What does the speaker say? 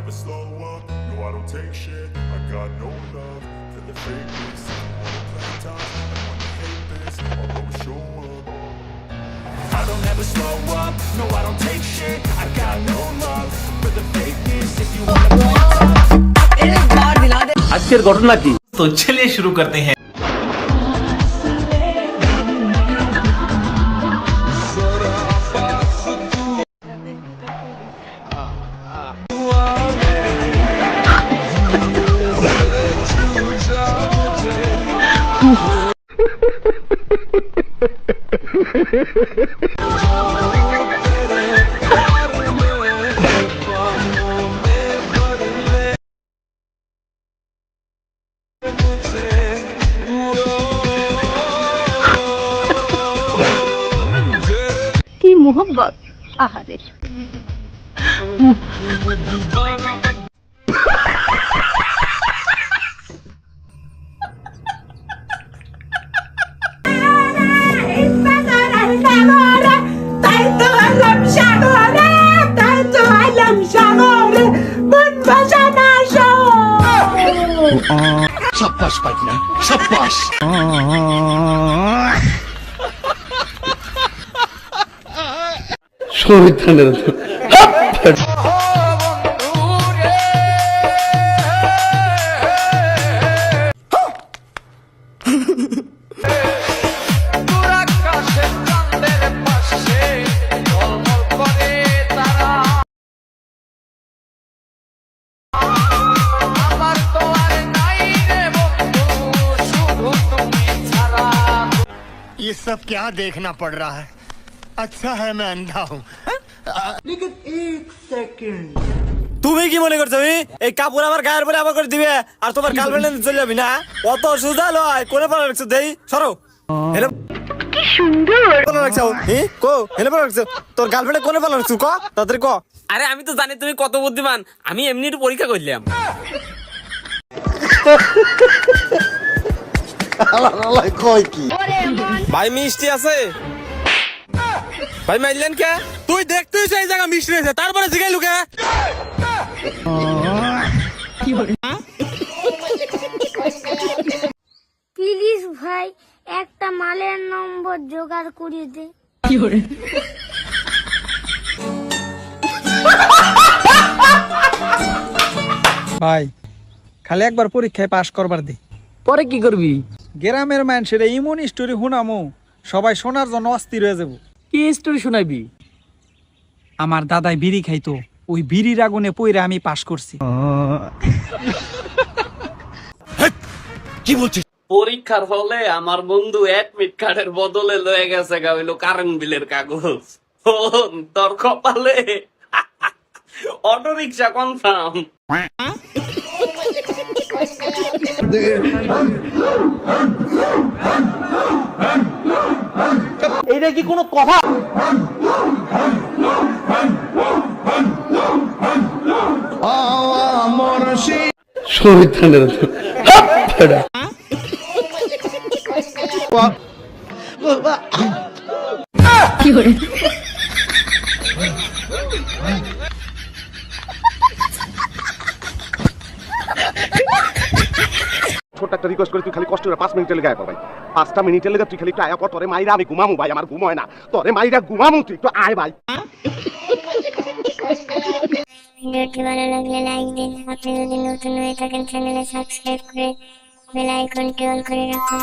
never slow up, no I don't take shit. I got no love for the fakeness. If you wanna play tough and wanna hate this, I'll always show up. I don't ever slow up, no I don't take shit. I got no love for the fakeness. If you wanna play tough. আজকের ঘটনা কি? তো চলিए शुरू करते हैं। কি মোহব্বত আহারে সাব্বাস পাটনা সাব্বাস শয়তানের ये सब क्या देखना पड़ रहा है अच्छा है मैं अंधा हूँ लेकिन एक सेकंड তুমি কি মনে করছো এই কাপড় আমার গায়ের পরে আবার করে দিবে আর তোমার গার্লফ্রেন্ড চলে যাবি না অত সুজা লয় কোনে পড়া রাখছো দেই সরো হেলে কি সুন্দর পড়া রাখছো কো হেলে পড়া রাখছো তোর গার্লফ্রেন্ড কোনে পড়া রাখছো ক তাড়াতাড়ি ক আরে আমি তো জানি তুমি কত বুদ্ধিমান আমি এমনি একটু পরীক্ষা করলাম কই কি ভাই মিষ্টি আছে ভাই মাইলেন কে তুই দেখ তুই সেই জায়গা মিষ্টি আছে তারপরে জিগাই লুকে প্লিজ ভাই একটা মালের নম্বর জোগাড় করে দে ভাই খালি একবার পরীক্ষায় পাশ করবার দি পরে কি করবি? গ্রামের মানুষের ইমন স্টোরি শুনামো সবাই শোনার জন্য অস্থির হয়ে যাব কি স্টোরি শোনাবি? আমার দাদাই বিড়ি খাইতো ওই বিড়ির আগুনে পইরা আমি পাশ করছি কি বলছিস পরীক্ষার হলে আমার বন্ধু অ্যাডমিট কার্ডের বদলে লয়ে গেছে গা হইলো কারেন্ট বিলের কাগজ তোর কপালে অটো রিক্সা কনফার্ম এইটা কি কোনো কথা? শয়তানের কি করে ছোট একটা রিকোয়েস্ট করে তুই খালি কষ্ট করে 5 মিনিটের লেগে আয় ভাই 5টা মিনিটের লেগে তুই খালি একটু আয়া পর তোরে মাইরা আমি ঘুমামু ভাই আমার ঘুম হয় না তোরে মাইরা ঘুমামু তুই একটু আয় ভাই ভিডিওটি ভালো লাগলে লাইক দিন আপনি যদি নতুন হয়ে থাকেন চ্যানেলে সাবস্ক্রাইব করে বেল আইকনটি অন করে রাখুন